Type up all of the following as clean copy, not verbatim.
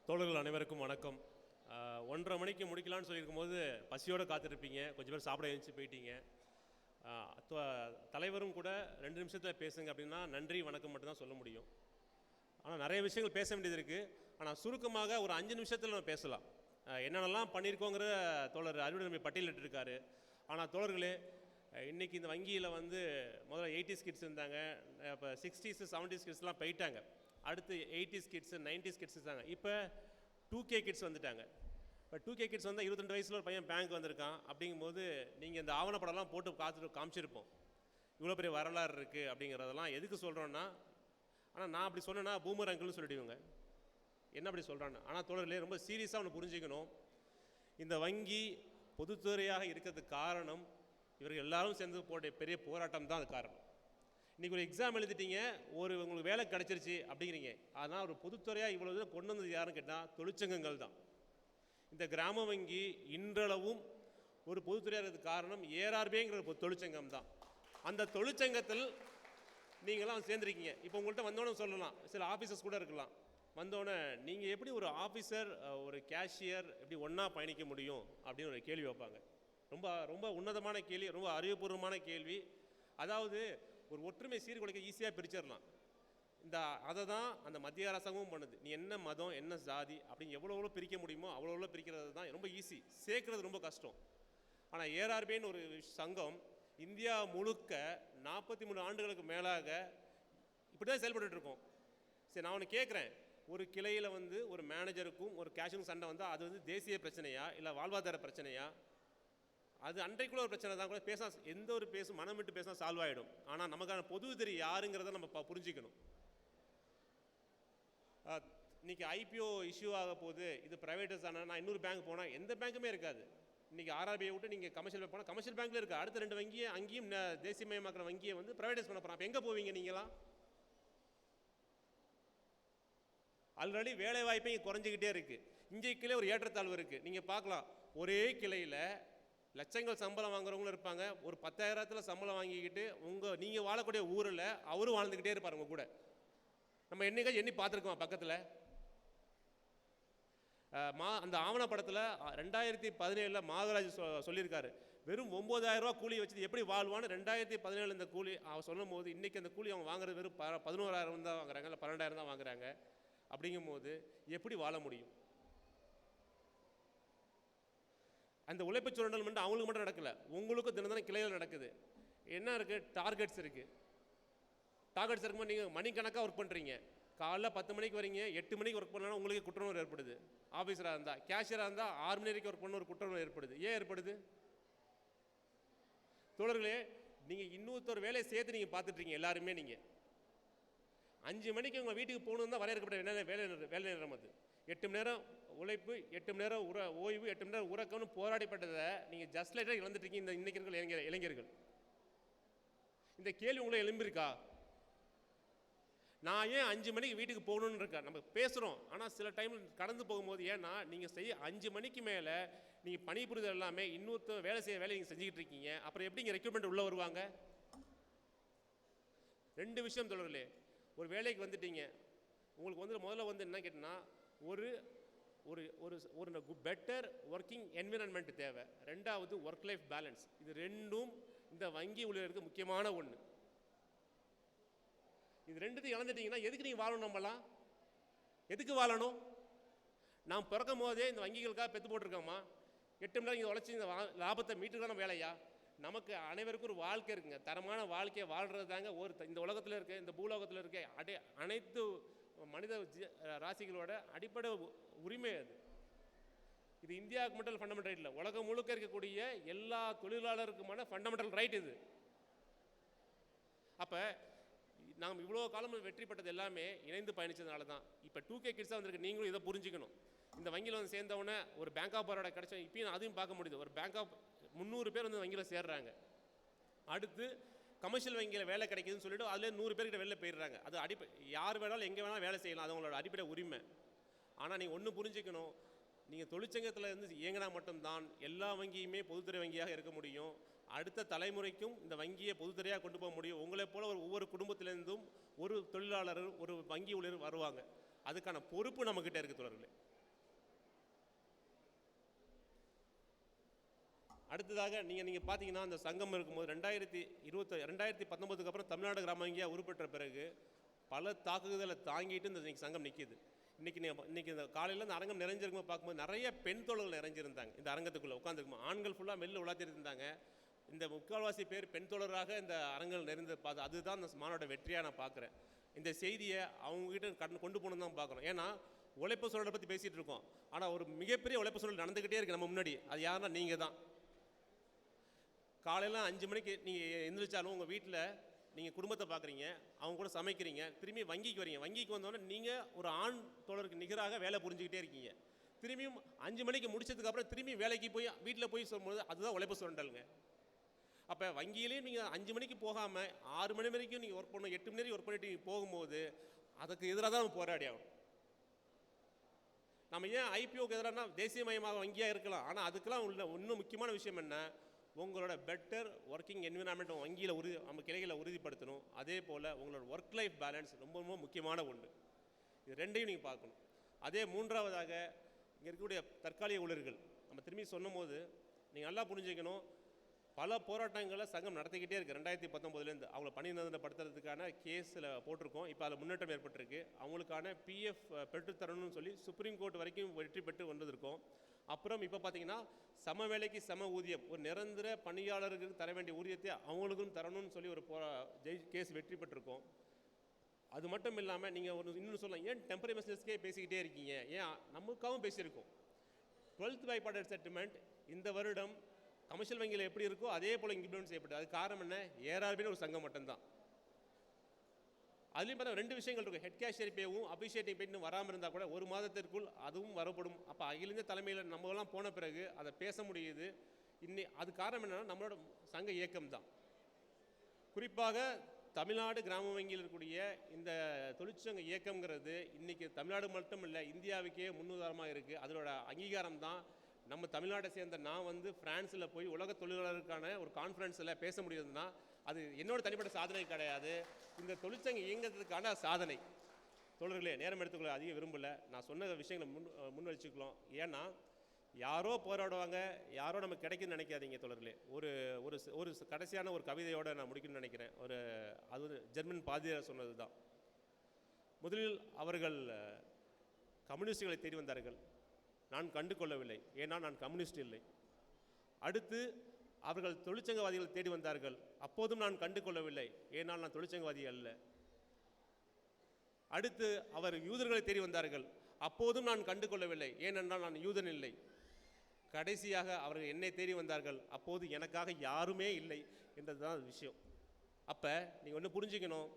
தோழர்கள் அனைவருக்கும் வணக்கம். 1:30 மணிக்கு முடிக்கலான்னு சொல்லியிருக்கும் போது பசியோடு காத்திருப்பீங்க, கொஞ்சம் பேர் சாப்பிட எழுந்துச்சு போயிட்டீங்க. தலைவரும் கூட 2 நிமிஷத்தில் பேசுங்க அப்படின்னா நன்றி வணக்கம் மட்டும்தான் சொல்ல முடியும். ஆனால் நிறைய விஷயங்கள் பேச வேண்டியது இருக்குது. ஆனால் சுருக்கமாக ஒரு 5 நிமிஷத்தில் நம்ம பேசலாம். என்னென்னலாம் பண்ணியிருக்கோங்கிற தோழர் அறுவடை நம்ம பட்டியலிட்டிருக்காரு. ஆனால் தோழர்களே, இன்றைக்கி இந்த வங்கியில் வந்து முதல்ல 80s கிட்ஸ் இருந்தாங்க, இப்போ 60s 70s கிட்ஸ்லாம் போயிட்டாங்க. அடுத்து 80s கிட்ஸு 90s கிட்ஸ் இருந்தாங்க. இப்போ 2K கிட்ஸ் வந்துட்டாங்க. இப்போ 2K கிட்ஸ் வந்தால் 22 வயசில் ஒரு பையன் பேங்க் வந்திருக்கான். அப்படிங்கும்போது நீங்கள் இந்த ஆவணப்படம்லாம் போட்டு காமிச்சிருப்போம், இவ்வளோ பெரிய வரலாறு இருக்குது அப்படிங்கிறதெல்லாம். எதுக்கு சொல்கிறோன்னா, ஆனால் நான் அப்படி சொன்னேன்னா பூமர் அங்கிள்னு சொல்லிடுவாங்க, என்ன அப்படி சொல்கிறான்னு. ஆனால் தோழர்களே, ரொம்ப சீரியஸாக ஒன்று புரிஞ்சுக்கணும். இந்த வங்கி பொதுத்துறையாக இருக்கிறதுக்கு காரணம் இவர்கள் எல்லாரும் சேர்ந்து போட்ட பெரிய போராட்டம் தான் அது காரணம். இன்றைக்கி ஒரு எக்ஸாம் எழுதிட்டீங்க, உங்களுக்கு வேலை கிடச்சிருச்சு அப்படிங்கிறீங்க. ஆனால் ஒரு பொதுத்துறையாக இவ்வளோ தூரம் கொண்டு வந்தது யாருன்னு கேட்டால் தொழிற்சங்கங்கள் தான். இந்த கிராம வங்கி இன்றளவும் ஒரு பொதுத்துறையாக இருக்கிறதுக்கு காரணம் ஏஆர்பிங்கிற ஒரு தொழிற்சங்கம் தான். அந்த தொழிற்சங்கத்தில் நீங்களாம் சேர்ந்துருக்கீங்க. இப்போ உங்கள்கிட்ட வந்தோன்னு சொல்லலாம், சில ஆஃபீஸர்ஸ் கூட இருக்கலாம், வந்தோடனே நீங்கள் எப்படி ஒரு ஆஃபீஸர் ஒரு கேஷியர் எப்படி ஒன்றா பயணிக்க முடியும் அப்படின்னு ஒரு கேள்வி வைப்பாங்க. ரொம்ப ரொம்ப உன்னதமான கேள்வி, ரொம்ப அறிவுபூர்வமான கேள்வி. அதாவது ஒரு ஒற்றுமை சீர்குலைக்க ஈஸியாக பிரிச்சிடலாம். அதை தான் அந்த மத்திய அரசாங்கமும் பண்ணுது. நீ என்ன மதம் என்ன ஜாதி அப்படின்னு எவ்வளோ பிரிக்க முடியுமோ அவ்வளோ பிரிக்கிறது தான் ரொம்ப ஈஸி, சேர்க்கறது ரொம்ப கஷ்டம். ஆனால் ஏஆர்பின்னு ஒரு சங்கம் இந்தியா முழுக்க 43 ஆண்டுகளுக்கு மேலாக இப்படி தான் செயல்பட்டுருக்கோம். சரி, நான் ஒன்று கேட்குறேன், ஒரு கிளையில் வந்து ஒரு மேனேஜருக்கும் ஒரு கேஷியருக்கும் சண்டை வந்தால் அது வந்து தேசிய பிரச்சனையா இல்லை வாழ்வாதார பிரச்சனையா? அது அன்றைக்குள்ள ஒரு பிரச்சனை தான். கூட பேச எந்த ஒரு மனம் விட்டு பேசினா சால்வ் ஆகிடும். ஆனால் நமக்கான பொது எதிரி யாருங்கிறத நம்ம புரிஞ்சுக்கணும். இன்றைக்கி ஐபிஓ இஷ்யூ ஆக போது, இது ப்ரைவேட்டைஸ் ஆனால் நான் இன்னொரு பேங்க் போனால் எந்த பேங்க்குமே இருக்காது. இன்றைக்கி ஆர்ஆர்பிஐ விட்டு நீங்கள் கமர்ஷியல் பேங்க் போனால் கமர்ஷியல் பேங்க்கில் இருக்குது. அடுத்த 2 வங்கியை அங்கேயும் தேசியமயமாக்குற வங்கியை வந்து ப்ரைவேட்டைஸ் பண்ண போகிறான். அப்போ எங்கே போவீங்க நீங்களாம்? ஆல்ரெடி வேலை வாய்ப்பே இங்கே குறைஞ்சிக்கிட்டே இருக்குது. இன்றைக்கிலே ஒரு ஏற்றத்தாழ்வு இருக்குது. நீங்கள் பார்க்கலாம், ஒரே கிளையில் லட்சங்கள் சம்பளம் வாங்குறவங்களும் இருப்பாங்க. ஒரு 10,000 சம்பளம் வாங்கிக்கிட்டு நீங்கள் வாழக்கூடிய ஊரில் அவரும் வாழ்ந்துக்கிட்டே இருப்பார் உங்கள் கூட. நம்ம என்னைக்காச்சும் எண்ணி பார்த்துருக்கோம் பக்கத்தில்? அந்த ஆவணப்படத்தில் 2017 மாதராஜ் சொல்லியிருக்காரு, வெறும் 9,000 ரூபா கூலி வச்சு எப்படி வாழ்வான்னு. 2017 இந்த கூலி அவர் சொல்லும் போது இன்றைக்கி அந்த கூலி அவங்க வாங்குறது வெறும் 11,000 தான் வாங்குறாங்க, இல்லை 12,000 தான் வாங்குறாங்க. அப்படிங்கும் போது எப்படி வாழ முடியும்? அந்த உழைப்பு சுரண்டல் மட்டும் அவங்களுக்கு மட்டும் நடக்கலை, உங்களுக்கும் தினம் கிளையில் நடக்குது. என்ன இருக்குது? டார்கெட்ஸ் இருக்குது. டார்கெட்ஸ் இருக்கும்போது நீங்கள் மணிக்கணக்காக ஒர்க் பண்ணுறீங்க. காலைல 10 மணிக்கு வரீங்க, 8 மணிக்கு ஒர்க் பண்ணாலும் உங்களுக்கு குற்றணர்வு ஏற்படுது. ஆஃபீஸராக இருந்தால், கேஷியராக இருந்தால் 6 மணி வரைக்கும் ஒர்க் பண்ண ஒரு குற்றணர்வு ஏற்படுது. ஏன் ஏற்படுது? தோழர்களே, நீங்கள் இன்னொருத்தர் வேலையை சேர்த்து நீங்கள் பார்த்துட்ருக்கீங்க எல்லாருமே. நீங்கள் 5 மணிக்கு உங்கள் வீட்டுக்கு போகணுன்னு தான் வரையறுக்கப்பட்ட என்ன வேலை நேரம் அது. 8 மணி நேரம் உழைப்பு, 8 மணி நேரம் ஓய்வு, 8 மணி நேரம் உறக்கம்னு போராடிப்பட்டதை நீங்கள் ஜஸ்ட் லைட்டாக இழந்துட்டீங்க. இந்த இன்றைக்கி இருக்கிற இளைஞர்கள் இந்த கேள்வி உங்களை எழும்பியிருக்கா? நான் ஏன் 5 மணிக்கு வீட்டுக்கு போகணுன்னு இருக்கேன். நம்ம பேசுகிறோம், ஆனால் சில டைம் கடந்து போகும்போது, ஏன்னா நீங்கள் 5 மணிக்கு மேலே நீங்கள் பணிபுரிதல் எல்லாமே இன்னொருத்தர் வேலை செய்ய வேலையை நீங்கள் செஞ்சுக்கிட்டு இருக்கீங்க. அப்புறம் எப்படிங்க ரெக்ரூட்மெண்ட் உள்ளே வருவாங்க? 2 விஷயம் தொடரலே. ஒரு வேலைக்கு வந்துட்டீங்க, உங்களுக்கு வந்து முதல்ல வந்து என்ன கேட்டிங்கன்னா, ஒரு ஒரு ஒரு பெட்டர் ஒர்க்கிங் என்விரான்மெண்ட் தேவை. 2வது ஒர்க் லைஃப் பேலன்ஸ். இது 2ம் இந்த வங்கி ஊழியருக்கு முக்கியமான ஒன்று. இது 2த்தையும் இழந்துட்டீங்கன்னா எதுக்கு நீங்கள் வாழணும்? நம்மளாம் எதுக்கு வாழணும்? நாம் பிறக்கும் போதே இந்த வங்கிகளுக்காக பெற்று போட்டிருக்கோமா? 8 மணி நேரம் இங்கே உழைச்சி இந்த லாபத்தை மீட்டுக்கான வேலையா? நமக்கு அனைவருக்கும் ஒரு வாழ்க்கை இருக்குங்க. தரமான வாழ்க்கையை வாழ்கிறது தாங்க இந்த உலகத்தில் இருக்க, இந்த பூலோகத்தில் இருக்க அனைத்து மனித ராசிகளோட அடிப்படை உரிமை அது. இது இந்தியாவுக்கு மட்டும் ஃபண்டமெண்டல் ரைட் இல்லை, உலகம் முழுக்க இருக்கக்கூடிய எல்லா தொழிலாளருக்குமான ஃபண்டமெண்டல் ரைட் இது. அப்போ நாம் இவ்வளோ காலம் வெற்றி பெற்றது எல்லாமே இணைந்து பயணித்ததுனால தான். இப்போ 2K கிட்ஸாக வந்திருக்கு. நீங்களும் இதை புரிஞ்சுக்கணும். இந்த வங்கியில் வந்து சேர்ந்தவொடனே ஒரு பேங்க் ஆஃப் பரோடா கிடச்சா இப்பயும் அதையும் பார்க்க முடியுது. ஒரு பேங்க் ஆஃப் 300 பேர் வந்து வங்கியில் சேர்றாங்க. அடுத்து கமர்ஷியல் வங்கியில் வேலை கிடைக்குதுன்னு சொல்லிட்டு அதில் 100 பேர்கிட்ட வெளில போயிடுறாங்க. அது யார் வேணாலும் எங்கே வேணாலும் வேலை செய்யலாம், அது அவங்களோட அடிப்படை உரிமை. ஆனால் நீங்கள் ஒன்று புரிஞ்சுக்கணும், நீங்கள் தொழிற்சங்கத்தில் இருந்து இயங்கினா மட்டும்தான் எல்லா வங்கியுமே பொதுத்துறை வங்கியாக இருக்க முடியும். அடுத்த தலைமுறைக்கும் இந்த வங்கியை பொதுத்துறையாக கொண்டு போக முடியும். உங்களை போல ஒவ்வொரு குடும்பத்திலேருந்தும் ஒரு தொழிலாளர், ஒரு வங்கி ஊழியர் வருவாங்க. அதுக்கான பொறுப்பு நம்மக்கிட்ட இருக்குது தோழர்களே. அடுத்ததாக நீங்கள் பார்த்தீங்கன்னா அந்த சங்கம் இருக்கும்போது 2019 அப்புறம் தமிழ்நாடு கிராம வங்கியாக உருப்பெற்ற பிறகு பல தாக்குதலை தாங்கிட்டு இந்த இன்னைக்கு சங்கம் நிற்கிது. இன்னைக்கு இந்த காலையில் இந்த அரங்கம் நிறைஞ்சிருக்கும்போது பார்க்கும்போது நிறைய பெண் தோழர்கள் நிறைஞ்சிருந்தாங்க. இந்த அரங்கத்துக்குள்ளே உட்காந்துருக்கும் ஆண்கள் ஃபுல்லாக மெல்ல உலாத்திட்டு இருந்தாங்க. இந்த முக்கால்வாசி பேர் பெண் தோழராக இந்த அரங்கங்கள் நிறைந்து பார்த்து அதுதான் இந்த மாநாட்டோட வெற்றியாக நான் பார்க்குறேன். இந்த செய்தியை அவங்ககிட்ட கொண்டு போகணுன்னு தான் பார்க்குறோம். ஏன்னா உழைப்பு சூழலை பற்றி பேசிகிட்டு இருக்கோம், ஆனால் ஒரு மிகப்பெரிய உழைப்பு சூழல் நடந்துக்கிட்டே இருக்குது நம்ம முன்னாடி. அது யாருன்னா நீங்கள் தான். காலையில் 5 மணிக்கு நீங்கள் எந்திரிச்சாலும் உங்கள் வீட்டில் நீங்கள் குடும்பத்தை பார்க்குறீங்க, அவங்க கூட சமைக்கிறீங்க, திரும்பி வங்கிக்கு வரீங்க. வங்கிக்கு வந்தோடனே நீங்கள் ஒரு ஆண் தோழருக்கு நிகராக வேலை புரிஞ்சுக்கிட்டே இருக்கீங்க. திரும்பியும் 5 மணிக்கு முடிச்சதுக்கப்புறம் திரும்பி வேலைக்கு போய் வீட்டில் போய் சொல்லும்போது அதுதான் உழைப்பு சுரண்டலுங்க. அப்போ வங்கியிலேயும் நீங்கள் 5 மணிக்கு போகாமல் 6 மணி வரைக்கும் நீங்கள் ஒர்க் பண்ணணும், 8 மணி வரைக்கும் ஒர்க் பண்ணிட்டு நீங்கள் போகும்போது அதுக்கு எதிராக தான் நம்ம போராடி ஆகணும். நம்ம ஏன் ஐபிஓக்கு எதிரானா தேசியமயமாக வங்கியாக இருக்கலாம், ஆனால் அதுக்கெல்லாம் உள்ள இன்னும் முக்கியமான விஷயம் என்ன, உங்களோட பெட்டர் ஒர்க்கிங் என்விரான்மெண்ட் வங்கியில் நம்ம கிளைகளை உறுதிப்படுத்தணும். அதே போல் உங்களோட ஒர்க் லைஃப் பேலன்ஸ் ரொம்ப ரொம்ப முக்கியமான ஒன்று. இது ரெண்டையும் நீங்கள் பார்க்கணும். அதே மூன்றாவதாக இங்கே இருக்கக்கூடிய தற்காலிக ஊழியர்கள் நம்ம திரும்பி சொன்னும் போது நீங்கள் நல்லா புரிஞ்சுக்கணும், பல போராட்டங்களை சங்கம் நடத்திக்கிட்டே இருக்குது. 2019 அவங்கள பணி நிரந்தரப்படுத்துறதுக்கான கேஸில் போட்டிருக்கோம். இப்போ அதில் முன்னேற்றம் ஏற்பட்டிருக்கு. அவங்களுக்கான பிஎஃப் பெற்றுத்தரணும்னு சொல்லி சுப்ரீம் கோர்ட் வரைக்கும் வெற்றி பெற்று வந்திருக்கோம். அப்புறம் இப்போ பார்த்தீங்கன்னா சம வேலைக்கு சம ஊதியம், ஒரு நிரந்தர பணியாளர்களுக்கு தர வேண்டிய ஊதியத்தை அவங்களுக்கும் தரணும்னு சொல்லி ஒரு கேஸ் வெற்றி பெற்றிருக்கோம். அது மட்டும் இல்லாமல் நீங்கள் இன்னொன்று சொல்லலாம், ஏன் டெம்பரரி மெசேஜ்க்கே பேசிக்கிட்டே இருக்கீங்க, ஏன் நமக்காகவும் பேசியிருக்கோம். 12th பைபார்டர் செட்டில்மெண்ட் இந்த வருடம் கமர்ஷியல் வங்கியில் எப்படி இருக்கோ அதே போல் இம்ப்ளிமெண்ட் செய்யப்பட்டது. அது காரணம் என்ன, ஏஆர்பின்னு ஒரு சங்கம் மட்டும்தான். அதுலேயும் பார்த்தா 2 விஷயங்கள் இருக்கும். ஹெட் கேஷியர் பேவும் அபிஷேட்டிங் பேன்னு வராமல் இருந்தால் கூட 1 மாதத்திற்குள் அதுவும் வரப்படும். அப்போ அகில இந்திய தலைமையில் நம்மலாம் போன பிறகு அதை பேச முடியுது. அது காரணம் என்னென்னா நம்மளோட சங்க இயக்கம் தான். குறிப்பாக தமிழ்நாடு கிராம வங்கியில் இருக்கக்கூடிய இந்த தொழிற்சங்க இயக்கம்ங்கிறது இன்றைக்கி தமிழ்நாடு மட்டும் இல்லை, இந்தியாவுக்கே முன்னுதாரணமாக இருக்குது. அதோட அங்கீகாரம் தான் நம்ம தமிழ்நாட்டை சேர்ந்த நான் ஃப்ரான்ஸில் போய் உலக தொழிலாளருக்கான ஒரு கான்ஃபரன்ஸில் பேச முடியுதுன்னா அது என்னோட தனிப்பட்ட சாதனை கிடையாது, இந்த தொழிற்சங்க இயங்கிறதுக்கான சாதனை. தோழர்களே, நேரம் எடுத்துக்கொள்ள அதிக விரும்பலை, நான் சொன்ன விஷயங்களை முன் வச்சுக்கலாம். ஏன்னா யாரோ போராடுவாங்க, யாரோ நமக்கு கிடைக்குன்னு நினைக்காதீங்க தோழர்களே. ஒரு ஒரு கடைசியான ஒரு கவிதையோடு நான் முடிக்கணும்னு நினைக்கிறேன். அது ஜெர்மன் பாதிரியார் சொன்னது தான். முதலில் அவர்கள் கம்யூனிஸ்டுகளை தேடி வந்தார்கள், நான் கண்டு கொள்ளவில்லை, ஏன்னா நான் கம்யூனிஸ்ட் இல்லை. அடுத்து அவர்கள் தொழிற்சங்கவாதிகளை தேடி வந்தார்கள், அப்போதும் நான் கண்டு கொள்ளவில்லை, ஏனால் நான் தொழிற்சங்கவாதி அல்ல. அடுத்து அவர் யூதர்களை தேடி வந்தார்கள், அப்போதும் நான் கண்டு கொள்ளவில்லை, ஏனென்றால் நான் யூதன் இல்லை. கடைசியாக அவர்கள் என்னை தேடி வந்தார்கள், அப்போது எனக்காக யாருமே இல்லை என்றதுதான் விஷயம். அப்போ நீங்கள் ஒன்று புரிஞ்சுக்கணும்,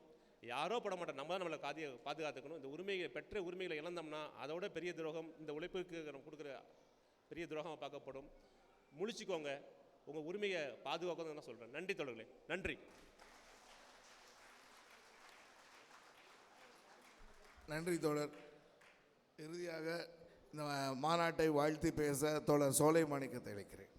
யாரோ பட மாட்டோம், நம்ம தான் நம்மளை பாதுகாத்துக்கணும். இந்த உரிமைகளை பெற்ற உரிமைகளை இழந்தோம்னா அதோட பெரிய துரோகம் இந்த உழைப்புக்கு நம்ம கொடுக்குற பெரிய துரோகமாக பார்க்கப்படும். முழிச்சுக்கோங்க, உங்கள் உரிமையை பாதுகாக்கணும்னு நான் சொல்கிறேன். நன்றி தோழர்களே, நன்றி. நன்றி தோழர். இறுதியாக இந்த மாநாட்டை வாழ்த்தி பேச தோழர் சோலைமாணிக்கத்தை அழைக்கிறேன்.